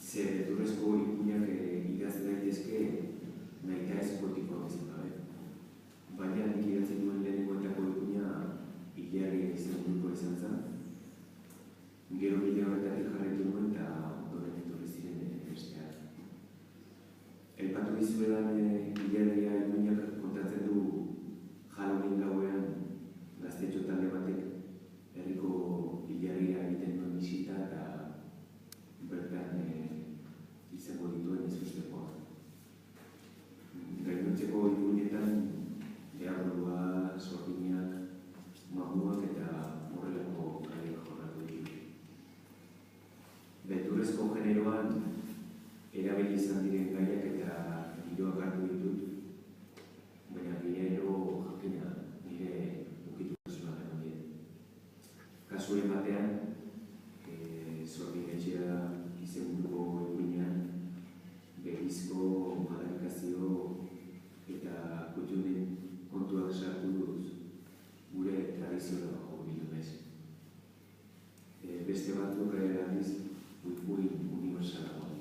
Ze beldurrezko ipuinak idaz daitezke nahita ez politikoak izan gabe. Baina nik idatzen duen lehenengoetako ipuina hilarri izenburuko izan zen. Gero bide horretatik jarraitu nuen eta ondoren etorri ziren besteak. Aipatu dizuedan hilarria ipuinak kontatzen du Halloween gauean gaztetxo talde batek herriko hilarria egiten duen bisita eta bertan izango dituen ezustekoa. Gainontzeko ipuinetan deaborua, sorginak, mamuak eta horrelako gaiak jorratu ditu. Beldurrezko generoan erabili izan diren gaiak eta giroak hartu ditut, baina gero jakina nire ukitasuna genuen. Kasuren batean, sorginetxea izenburuko ipuinean, begizko madarikazio eta kutxunen kontuak sartu duz gure tradizioa hori naiz. Beste batzuk aldiz ipuin universalagoa.